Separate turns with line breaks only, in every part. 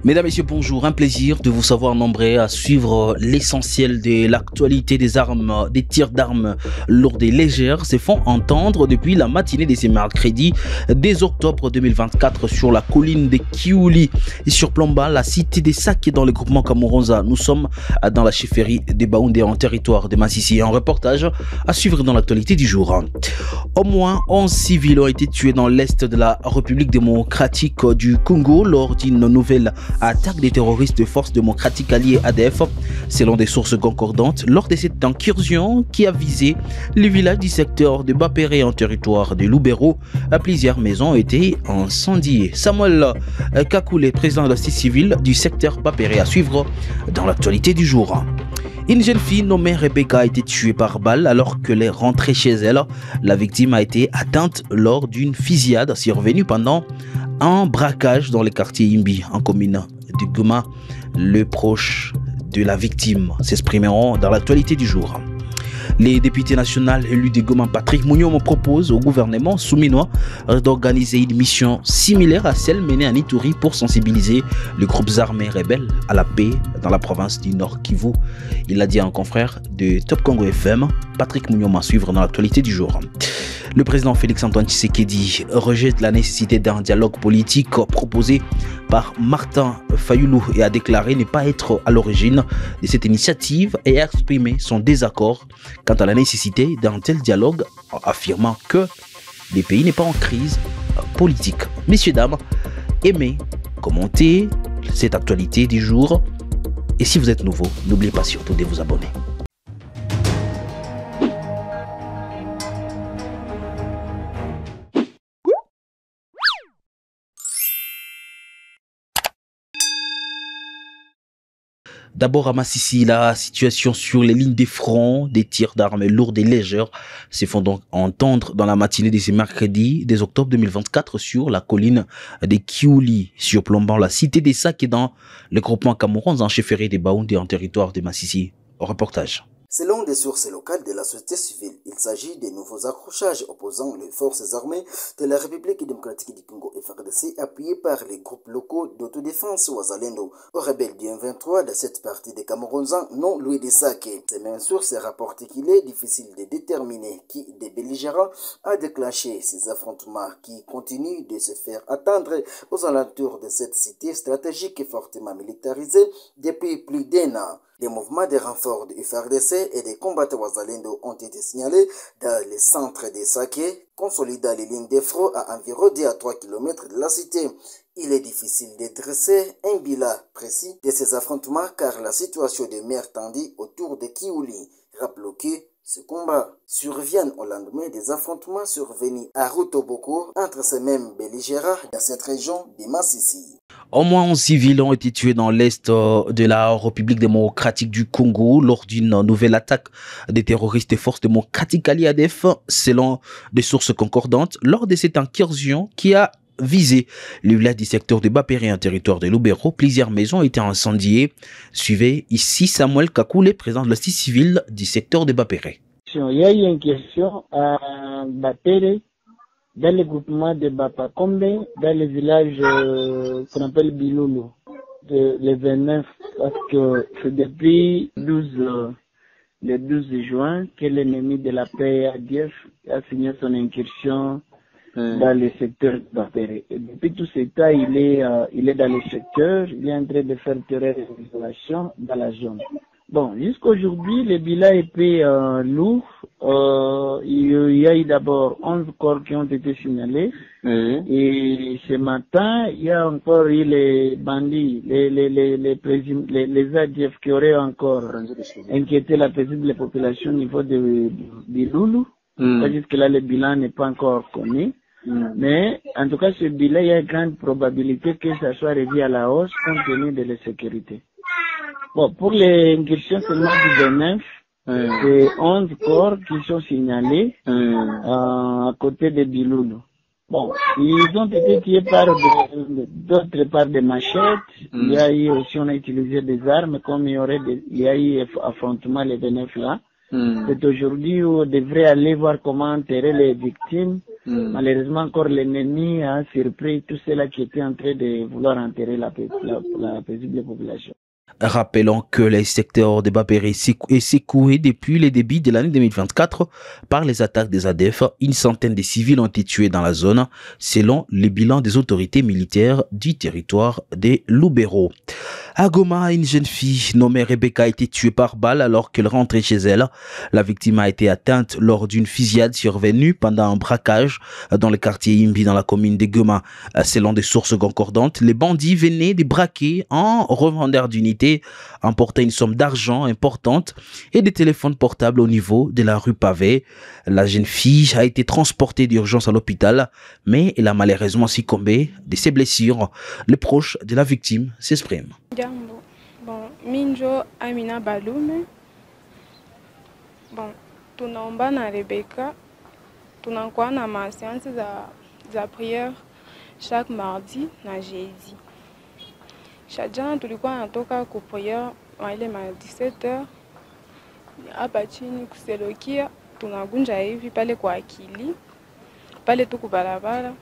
Mesdames, Messieurs, bonjour. Un plaisir de vous savoir nombreux à suivre l'essentiel de l'actualité des armes, des tirs d'armes lourdes et légères se font entendre depuis la matinée de ce mercredi dès octobre 2024 sur la colline de Kiouli et sur Plomba, la cité des Sacs dans le groupement Kamuronza. Nous sommes dans la chefferie de Baoundé en territoire de Massissi. Un reportage à suivre dans l'actualité du jour. Au moins 11 civils ont été tués dans l'est de la République démocratique du Congo lors d'une nouvelle attaque des terroristes de Forces démocratiques alliées ADF, selon des sources concordantes, lors de cette incursion qui a visé les villages du secteur de Bapéré en territoire de Lubero. Plusieurs maisons ont été incendiées. Samuel Kakoulé, président de la société civile du secteur Bapéré, à suivre dans l'actualité du jour. Une jeune fille nommée Rebecca a été tuée par balle alors qu'elle est rentrée chez elle. La victime a été atteinte lors d'une fusillade survenue pendant un braquage dans le quartier Imbi, en commune de Goma. Le proche de la victime s'exprimeront dans l'actualité du jour. Les députés nationaux élus de Goma, Patrick Mouniom, proposent au gouvernement souminois d'organiser une mission similaire à celle menée à Ituri pour sensibiliser les groupes armés rebelles à la paix dans la province du Nord Kivu. Il l'a dit à un confrère de Top Congo FM, Patrick Mouniom, à suivre dans l'actualité du jour. Le président Félix-Antoine Tshisekedi rejette la nécessité d'un dialogue politique proposé par Martin Fayoulou et a déclaré ne pas être à l'origine de cette initiative et a exprimé son désaccord quant à la nécessité d'un tel dialogue, affirmant que le pays n'est pas en crise politique. Messieurs, dames, aimez, commentez cette actualité du jour et si vous êtes nouveau, n'oubliez pas surtout de vous abonner. D'abord à Massissi, la situation sur les lignes des fronts des tirs d'armes lourdes et légères se font donc entendre dans la matinée de ce mercredi des octobre 2024 sur la colline de Kiouli, surplombant la cité des Sacs et dans le groupement Kamuronza en chefferie de Baoundé en territoire de Massissi. Au reportage.
Selon des sources locales de la société civile, il s'agit de nouveaux accrochages opposant les forces armées de la République démocratique du Congo FARDC appuyées par les groupes locaux d'autodéfense Wazalendo aux rebelles du M23 de cette partie des Kamuronza non Louis des Sacs. Ces mêmes sources rapportent qu'il est difficile de déterminer qui des belligérants a déclenché ces affrontements qui continuent de se faire attendre aux alentours de cette cité stratégique et fortement militarisée depuis plus d'un an. Des mouvements de renfort du FARDC et des combattants Wazalendo ont été signalés dans le centre des Saké, consolidant les lignes de front à environ 2 à 3 km de la cité. Il est difficile de dresser un bilan précis de ces affrontements car la situation demeure tendue autour de Kiouli. Rappelons que ce combat survient au lendemain des affrontements survenus à Rutoboko entre ces mêmes belligérants dans cette région de Massissi.
Au moins 11 civils ont été tués dans l'est de la République démocratique du Congo lors d'une nouvelle attaque des terroristes des forces démocratiques alliées ADF, selon des sources concordantes, lors de cette incursion qui a visé le village du secteur de Bapéré, un territoire de Lubero. Plusieurs maisons ont été incendiées. Suivez ici Samuel Kakoulé, président de la société civile du secteur de Bapéré.
Il y a eu une question à Bapéré, dans le groupement de Bapakombe, dans le village qu'on appelle Biloulou, le 29, parce que c'est depuis le 12 juin que l'ennemi de la paix ADF a signé son incursion dans le secteur de Bapéré. Et depuis tout ce temps, il est dans le secteur, il est en train de faire terreur et isolation dans la zone. Bon, jusqu'aujourd'hui, le bilan était lourd. Il y a eu d'abord 11 corps qui ont été signalés. Et ce matin, il y a encore eu les bandits, les ADF qui auraient encore inquiété la paisible population au niveau de Loulou. Jusque-là, le bilan n'est pas encore connu. Mais, en tout cas, ce bilan, il y a une grande probabilité que ça soit revu à la hausse compte tenu de la sécurité. Bon, pour les incursions seulement du 29, c'est 11 corps qui sont signalés à côté de Biloulou. Bon, ils ont été tués par d'autres par des machettes. Il y a eu aussi, on a utilisé des armes, comme il y a eu affrontement les 29 là. C'est aujourd'hui où on devrait aller voir comment enterrer les victimes Malheureusement, encore l'ennemi a surpris tous ceux-là qui étaient en train de vouloir enterrer la paisible population.
Rappelons que les secteurs de Bapere est secoué depuis le début de l'année 2024 par les attaques des ADF. Une centaine de civils ont été tués dans la zone, selon le bilan des autorités militaires du territoire des Lubero. À Goma, une jeune fille nommée Rebecca a été tuée par balle alors qu'elle rentrait chez elle. La victime a été atteinte lors d'une fusillade survenue pendant un braquage dans le quartier Imbi dans la commune de Goma. Selon des sources concordantes, les bandits venaient de braquer un revendeur d'unités, emporter une somme d'argent importante et des téléphones portables au niveau de la rue Pavé. La jeune fille a été transportée d'urgence à l'hôpital, mais elle a malheureusement succombé de ses blessures. Les proches de la victime s'expriment.
Jambo. Bon, Minjo Amina Balume. Bon, tunaomba na Rebecca. Tunakuwa na maseansi za prière chaque mardi na jeudi. Shajana tulikuwa natoka ku prière ile ma 17h. Hapa chini kuselokia tunagunja hivi pale kwa akili. Pale tuko barabara.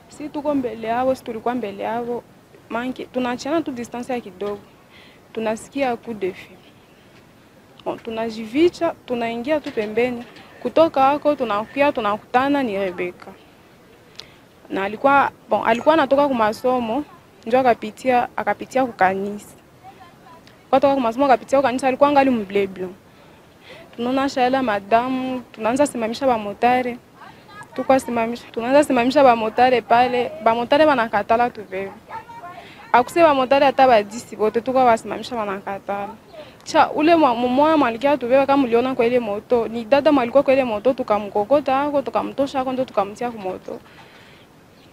Si tuko mbele yao, si tulikuwa mbele yao. Manke tunaachana tu distance ya kidogo. Tunasikia coup de feu. Bon, tunajivicha, tunaingia tu pembeni. Kutoka hako tunakutana ni Rebecca. Na alikuwa anatoka kwa masomo, ndio akapitia kwa kanisa. Kutoka kwa masomo akapitia kwa kanisa alikuwa angali mbleblo. Tunaona shala madamu, tunaanza simamisha ba motare. Tunaanza simamisha ba motare pale, ba motare wanakatala tubebe. Akuse ba motare hata ba 10 bote tukwa wasimamisha wanakatala. Cha ule mmoja malikia tubeba kama uliona kwa ile moto, ni dada malikuwa kwa ile moto tukamkokota hako tukamtosha hako ndo tukamtia kwa moto.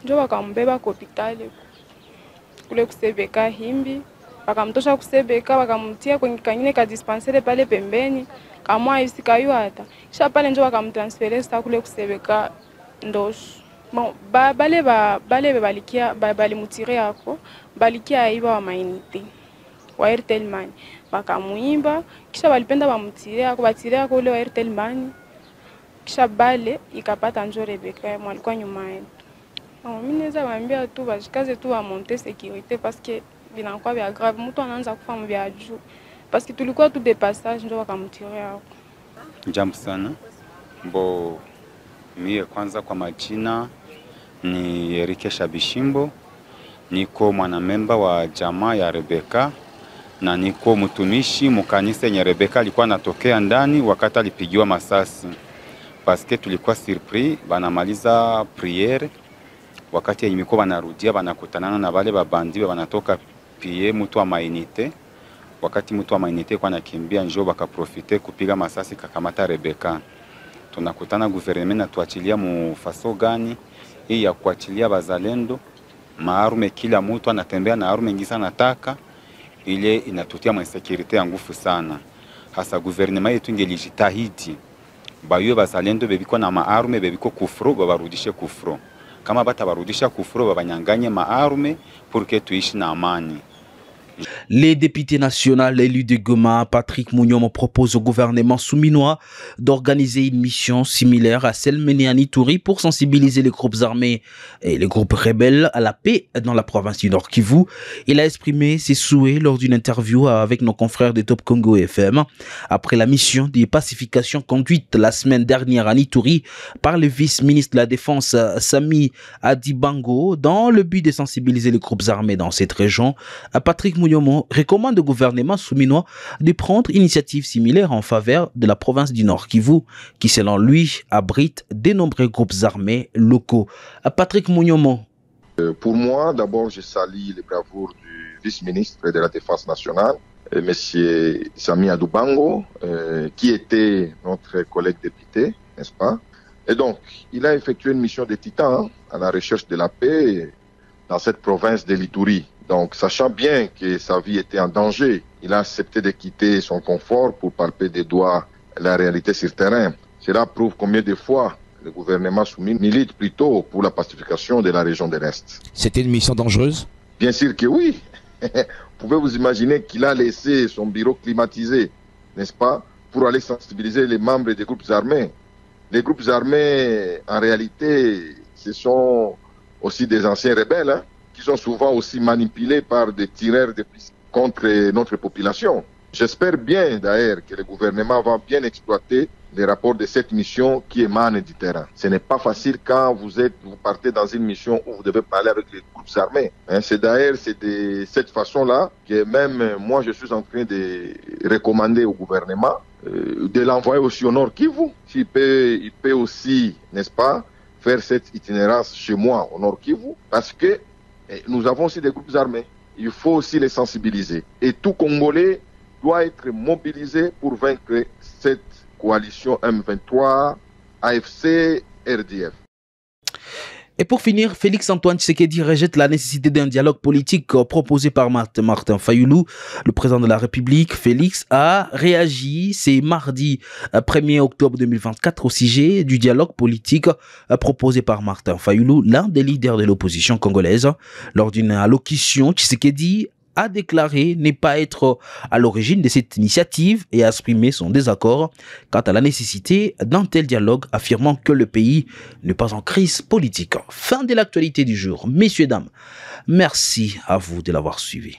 Ndio wakambeba kwa hospitali kule kusebeka Himbi, wakamtosha kusebeka wakamtia kwenye kanyine ka dispensaire pale pembeni, kama isikayo hata. Kisha pale ndio wakamtransferer sasa kule kusebeka Ndosho. Bon, bale balikia balimutire yako, balikia iba wa mainite. Wa Airtel Money bakamuimba, kisha balipenda bamutire yako, batire yako ule wa Airtel Money. Kisha bale ikapata njo Rebecca mwalikuwa nyuma yetu. Mimi naweza waambia tu bashikaze tu wa monter sécurité parce que binakuwa bya grave, mtu anaanza kufa mbya juu parce que tulikuwa tu de passage ndio wakamtire yako.
Jambo sana. Mbo mie kwanza kwa majina ni Erike Shabishimbo, niko mwanamemba wa jamaa ya Rebecca na niko mtumishi mkanisa yenye Rebecca alikuwa anatokea ndani wakati alipigiwa masasi. Paske tulikuwa surpris banamaliza priere wakati yenye miko banarudia banakutanana na wale babandi banatoka pie mtu wa mainite. Wakati mtu wa mainite kwa nakimbia njoo bakaprofite kupiga masasi kakamata Rebecca. Tunakutana gouvernement na tuachilia mufaso gani hii ya kuachilia bazalendo maarume, kila mtu anatembea na arume ngisa nataka ile inatutia mwensekirite ya ngufu sana. Hasa gouvernement yetu ingelijitahidi bayo bazalendo bebiko na maarume bebiko kufro babarudishe kufro, kama batabarudisha kufro babanyanganye maarume pour que tuishi na amani.
Les députés nationaux élus de Goma, Patrick Mouniom, propose au gouvernement souminois d'organiser une mission similaire à celle menée à Ituri pour sensibiliser les groupes armés et les groupes rebelles à la paix dans la province du Nord Kivu. Il a exprimé ses souhaits lors d'une interview avec nos confrères de Top Congo FM après la mission de pacification conduite la semaine dernière à Ituri par le vice-ministre de la Défense Sami Adibango dans le but de sensibiliser les groupes armés dans cette région. Patrick Mouniom recommande au gouvernement souminois de prendre initiative similaire en faveur de la province du Nord Kivu, qui selon lui abrite de nombreux groupes armés locaux. Patrick Mouniom.
Pour moi, d'abord, je salue les bravoures du vice-ministre de la Défense nationale, M. Sami Adibango, qui était notre collègue député, n'est-ce pas? Et donc, il a effectué une mission de titan à la recherche de la paix dans cette province de l'Ituri. Donc, sachant bien que sa vie était en danger, il a accepté de quitter son confort pour palper des doigts la réalité sur terrain. Cela prouve combien de fois le gouvernement soumis milite plutôt pour la pacification de la région de l'Est.
C'était une mission dangereuse?
Bien sûr que oui. Pouvez vous imaginer qu'il a laissé son bureau climatisé, n'est-ce pas, pour aller sensibiliser les membres des groupes armés. Les groupes armés, en réalité, ce sont aussi des anciens rebelles, hein, qui sont souvent aussi manipulés par des tireurs de pistolets contre notre population. J'espère bien d'ailleurs que le gouvernement va bien exploiter les rapports de cette mission qui émanent du terrain. Ce n'est pas facile quand vous partez dans une mission où vous devez parler avec les groupes armés. Hein, c'est d'ailleurs de cette façon-là que même moi je suis en train de recommander au gouvernement de l'envoyer aussi au Nord Kivu. Il peut aussi, n'est-ce pas, faire cette itinérance chez moi au Nord Kivu, parce que nous avons aussi des groupes armés. Il faut aussi les sensibiliser. Et tout Congolais doit être mobilisé pour vaincre cette coalition M23, AFC, RDF.
Et pour finir, Félix-Antoine Tshisekedi rejette la nécessité d'un dialogue politique proposé par Martin Fayulu. Le président de la République, Félix, a réagi, c'est mardi 1er octobre 2024 au sujet du dialogue politique proposé par Martin Fayulu, l'un des leaders de l'opposition congolaise. Lors d'une allocution, Tshisekedi a déclaré ne pas être à l'origine de cette initiative et a exprimé son désaccord quant à la nécessité d'un tel dialogue, affirmant que le pays n'est pas en crise politique. Fin de l'actualité du jour. Messieurs, dames, merci à vous de l'avoir suivi.